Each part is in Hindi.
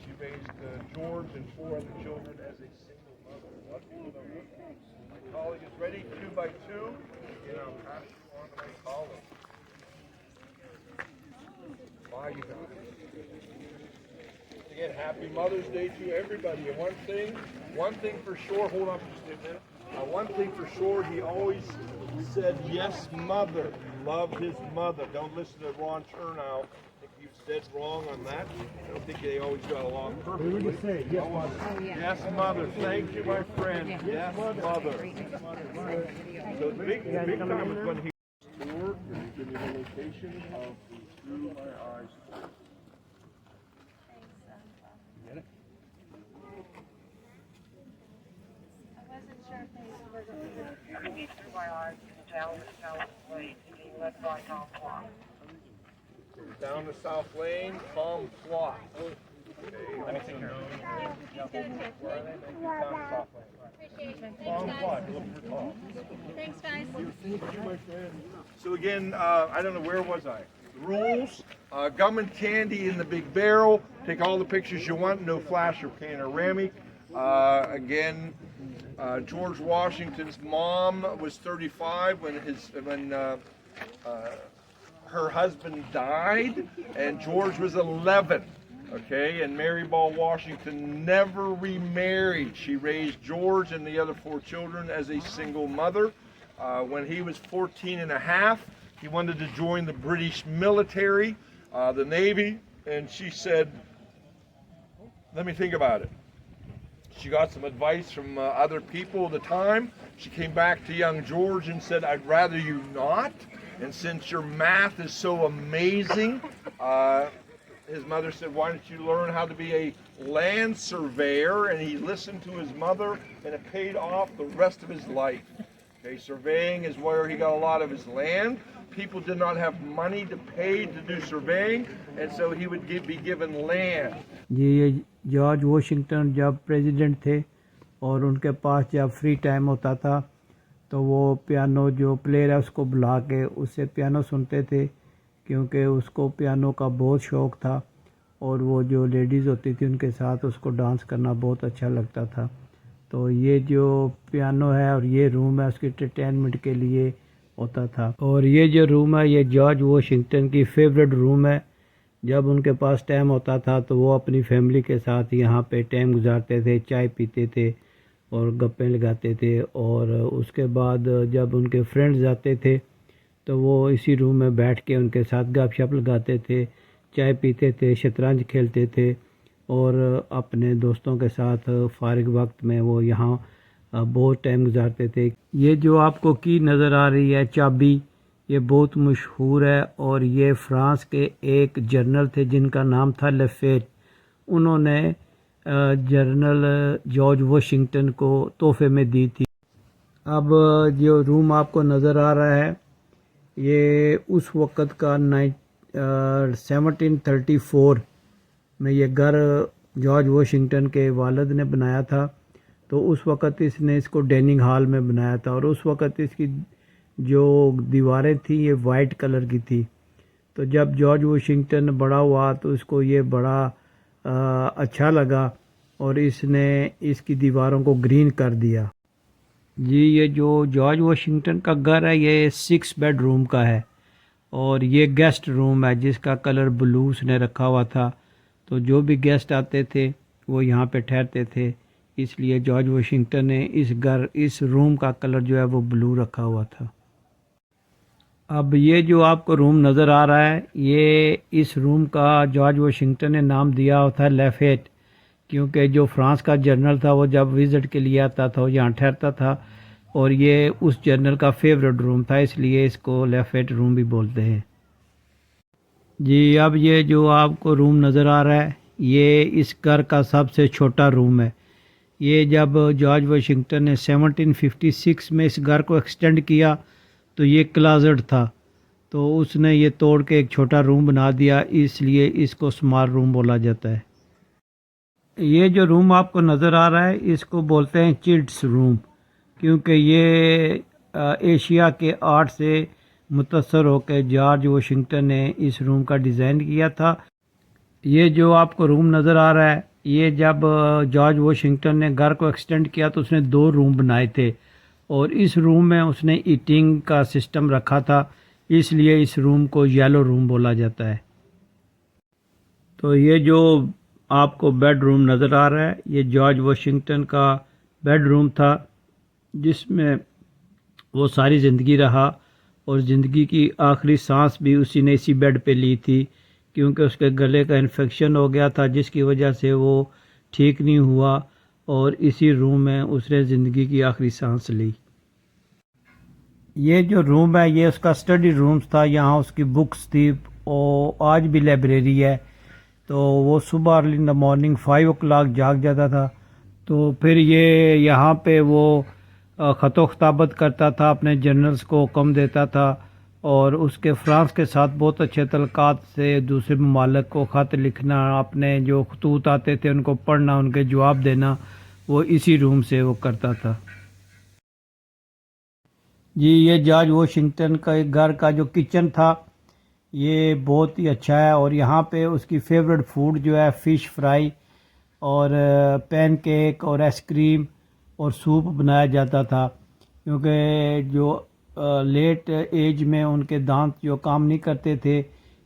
she raised George and 4 other children as a single mother. My colleague is ready, 2 by 2, and I'll pass you on to my colleague. Bye, you guys. Again, happy Mother's Day to everybody. And one thing for sure, hold on for just a minute. One thing for sure, he always said, yes, mother. He loved his mother. Don't listen to Ron Chernow. I think he was dead wrong on that. I don't think they always got along perfectly. What did you say? Yes, mother. Oh, yeah. Yes, mother. Thank you, my friend. Yes, mother. So the big time was when he toured and give me the location of the Through My Eyes tour. Through My Eyes in Dallas, Lane, being led by Tom Flock. Down the South Lane, Tom Flock. Let me take care of it. Tom Flock, looking for Tom. Thanks, guys. So again, I don't know, where was I? Rules, gum and candy in the big barrel. Take all the pictures you want, no flash or panoramic. Again, George Washington's mom was 35 when her husband died, and George was 11. Okay, and Mary Ball Washington never remarried. She raised George and the other 4 children as a single mother. When he was 14 and a half, he wanted to join the British military, the Navy, and she said, let me think about it. She got some advice from other people at the time. She came back to young George and said, I'd rather you not. And since your math is so amazing, his mother said, why don't you learn how to be a land surveyor? And he listened to his mother, and it paid off the rest of his life. Okay, surveying is where he got a lot of his land. People did not have money to pay to do surveying, and so he would be given land. जी ये जॉर्ज वॉशिंगटन जब प्रेसिडेंट थे और उनके पास जब फ्री टाइम होता था तो वो पियानो जो प्लेयर है उसको बुला के उससे पियानो सुनते थे, क्योंकि उसको पियानो का बहुत शौक़ था और वो जो लेडीज़ होती थी उनके साथ उसको डांस करना बहुत अच्छा लगता था। तो ये जो पियानो है और ये रूम है उसकी एंटरटेनमेंट के लिए होता था। और ये जो रूम है ये जॉर्ज वॉशिंगटन की फेवरेट रूम है। जब उनके पास टाइम होता था तो वो अपनी फैमिली के साथ यहाँ पे टाइम गुजारते थे, चाय पीते थे और गप्पे लगाते थे। और उसके बाद जब उनके फ्रेंड्स आते थे तो वो इसी रूम में बैठ के उनके साथ गपशप लगाते थे, चाय पीते थे, शतरंज खेलते थे और अपने दोस्तों के साथ फारिग वक्त में वो यहाँ बहुत टाइम गुजारते थे। ये जो आपको की नज़र आ रही है चाबी, ये बहुत मशहूर है और ये फ्रांस के एक जनरल थे जिनका नाम था लेफेट। उन्होंने जनरल जॉर्ज वॉशिंगटन को तोहफे में दी थी। अब जो रूम आपको नज़र आ रहा है ये उस वक़्त का 1734 में ये घर जॉर्ज वॉशिंगटन के वालिद ने बनाया था। तो उस वक़्त इसने इसको डाइनिंग हॉल में बनाया था और उस वक़्त इसकी जो दीवारें थी ये वाइट कलर की थी। तो जब जॉर्ज वॉशिंगटन बड़ा हुआ तो इसको ये बड़ा अच्छा लगा और इसने इसकी दीवारों को ग्रीन कर दिया। जी ये जो जॉर्ज वॉशिंगटन का घर है ये 6 बेडरूम का है और ये गेस्ट रूम है जिसका कलर ब्लू उसने रखा हुआ था। तो जो भी गेस्ट आते थे वो यहाँ पे ठहरते थे, इसलिए जॉर्ज वॉशिंगटन ने इस रूम का कलर जो है वो ब्लू रखा हुआ था। अब ये जो आपको रूम नज़र आ रहा है ये इस रूम का जॉर्ज वॉशिंगटन ने नाम दिया हुआ था लेफेट, क्योंकि जो फ्रांस का जनरल था वो जब विज़िट के लिए आता था वो यहाँ ठहरता था और ये उस जनरल का फेवरेट रूम था, इसलिए इसको लेफेट रूम भी बोलते हैं। जी अब ये जो आपको रूम नज़र आ रहा है ये इस घर का सबसे छोटा रूम है। ये जब जॉर्ज वॉशिंगटन ने 1756 में इस घर को एक्सटेंड किया तो ये क्लाजेट था, तो उसने ये तोड़ के एक छोटा रूम बना दिया, इसलिए इसको स्मॉल रूम बोला जाता है। ये जो रूम आपको नज़र आ रहा है इसको बोलते हैं चिल्ड्स रूम, क्योंकि ये एशिया के आर्ट से मुतासर होकर जॉर्ज वॉशिंगटन ने इस रूम का डिज़ाइन किया था। ये जो आपको रूम नज़र आ रहा है, ये जब जॉर्ज वॉशिंगटन ने घर को एक्सटेंड किया तो उसने 2 रूम बनाए थे और इस रूम में उसने ईटिंग का सिस्टम रखा था, इसलिए इस रूम को येलो रूम बोला जाता है। तो ये जो आपको बेडरूम नज़र आ रहा है, ये जॉर्ज वॉशिंगटन का बेडरूम था जिसमें वो सारी ज़िंदगी रहा और ज़िंदगी की आखिरी सांस भी उसी ने इसी बेड पे ली थी, क्योंकि उसके गले का इन्फेक्शन हो गया था जिसकी वजह से वो ठीक नहीं हुआ और इसी रूम में उसने ज़िंदगी की आखिरी सांस ली। ये जो रूम है ये उसका स्टडी रूम्स था, यहाँ उसकी बुक्स थी और आज भी लाइब्रेरी है। तो वो सुबह early in the morning 5 o'clock जाग जाता था, तो फिर ये यहाँ पे वो ख़तो ख़ताबत करता था, अपने जर्नल्स को हुक्म देता था और उसके फ्रांस के साथ बहुत अच्छे तल्क़ात से दूसरे ममालिक को ख़त लिखना, अपने जो खतूत आते थे उनको पढ़ना, उनके जवाब देना, वो इसी रूम से वो करता था। जी ये जॉर्ज वॉशिंगटन का एक घर का जो किचन था ये बहुत ही अच्छा है और यहाँ पे उसकी फेवरेट फूड जो है फ़िश फ्राई और पैनकेक और आइसक्रीम और सूप बनाया जाता था, क्योंकि जो लेट एज में उनके दांत जो काम नहीं करते थे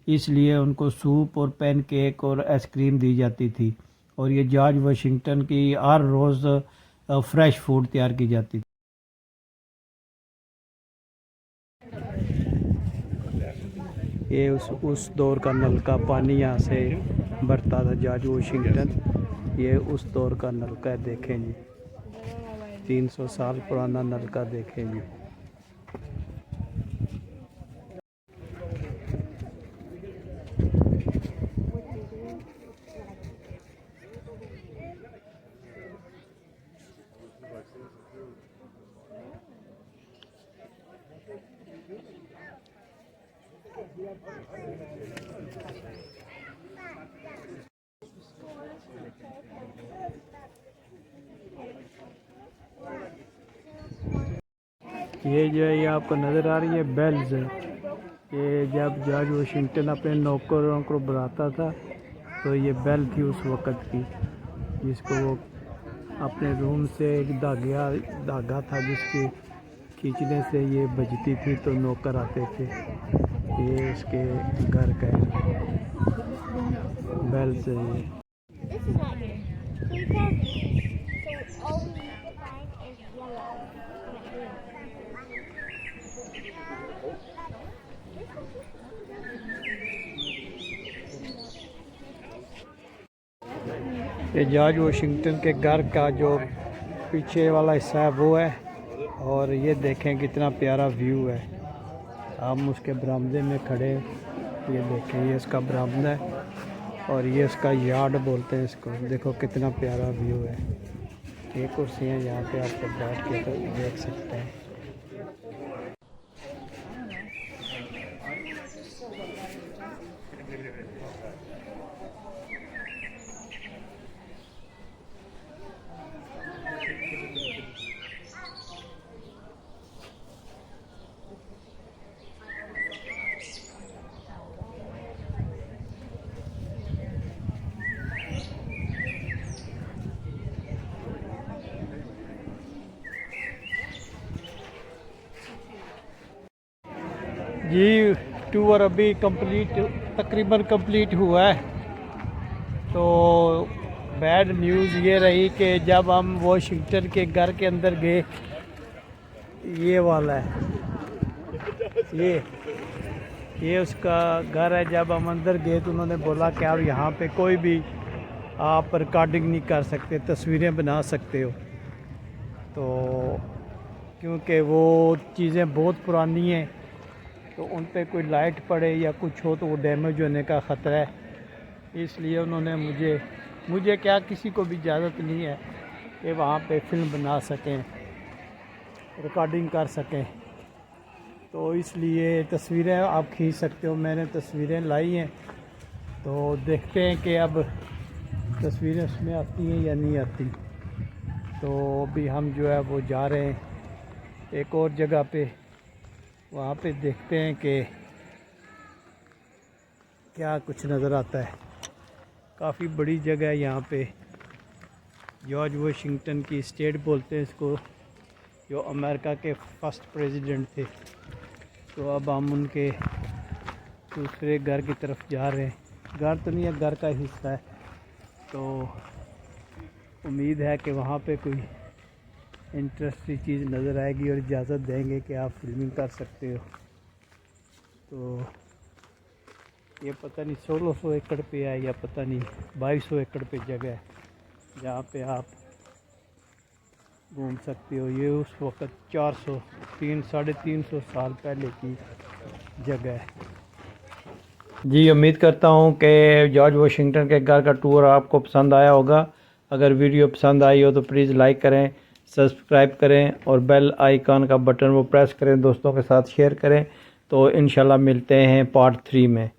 इसलिए उनको सूप और पैनकेक और आइसक्रीम दी जाती थी और ये जॉर्ज वॉशिंगटन की हर रोज़ फ्रेश फूड तैयार की जाती थी। ये उस दौर का नलका पानी यहाँ से भरता था जॉर्ज वॉशिंगटन, ये उस दौर का नलका है, देखें जी 300 साल पुराना नलका देखें जी। ये जो है ये आपको नज़र आ रही है बेल्स, ये जब जॉर्ज वॉशिंगटन अपने नौकरों को बुलाता था तो ये बेल थी उस वक़्त की, जिसको वो अपने रूम से एक धागा था जिसके खींचने से ये बजती थी तो नौकर आते थे। ये उसके घर का बेल से ये This is not here. So he tells me. So all we need to find is yellow, not green. ये जॉर्ज वॉशिंगटन के घर का जो पीछे वाला हिस्सा है वो है और ये देखें कितना प्यारा व्यू है। हम उसके बरामदे में खड़े, ये देखें ये इसका बरामदा है और ये इसका यार्ड बोलते हैं इसको, देखो कितना प्यारा व्यू है। ये कुर्सियाँ यहाँ पे आपको बैठ के तो देख सकते हैं। जी टूर अभी तकरीबन कंप्लीट हुआ है। तो बैड न्यूज़ ये रही कि जब हम वॉशिंगटन के घर के अंदर गए, ये वाला है, ये उसका घर है। जब हम अंदर गए तो उन्होंने बोला कि आप यहाँ पे कोई भी आप रिकॉर्डिंग नहीं कर सकते, तस्वीरें बना सकते हो। तो क्योंकि वो चीज़ें बहुत पुरानी हैं तो उन पे कोई लाइट पड़े या कुछ हो तो वो डैमेज होने का ख़तरा है, इसलिए उन्होंने मुझे क्या किसी को भी इजाज़त नहीं है कि वहाँ पे फिल्म बना सकें, रिकॉर्डिंग कर सकें। तो इसलिए तस्वीरें आप खींच सकते हो, मैंने तस्वीरें लाई हैं। तो देखते हैं कि अब तस्वीरें उसमें आती हैं या नहीं आती। तो अभी हम जो है वो जा रहे हैं एक और जगह पे, वहाँ पे देखते हैं कि क्या कुछ नज़र आता है। काफ़ी बड़ी जगह है यहाँ पे। जॉर्ज वाशिंगटन की स्टेट बोलते हैं इसको, जो अमेरिका के फर्स्ट प्रेसिडेंट थे। तो अब हम उनके दूसरे घर की तरफ जा रहे हैं। घर तो नहीं है, घर का हिस्सा है। तो उम्मीद है कि वहाँ पे कोई इंटरेस्टिंग चीज़ नज़र आएगी और इजाज़त देंगे कि आप फिल्मिंग कर सकते हो। तो ये पता नहीं 1600 एकड़ पे है या पता नहीं 2200 एकड़ पे जगह है जहाँ पे आप घूम सकते हो। ये उस वक़्त 350 साल पहले की जगह है। जी, उम्मीद करता हूँ कि जॉर्ज वाशिंगटन के घर का टूर आपको पसंद आया होगा। अगर वीडियो पसंद आई हो तो प्लीज़ लाइक करें, सब्सक्राइब करें और बेल आइकन का बटन वो प्रेस करें, दोस्तों के साथ शेयर करें। तो इंशाल्लाह मिलते हैं पार्ट 3 में।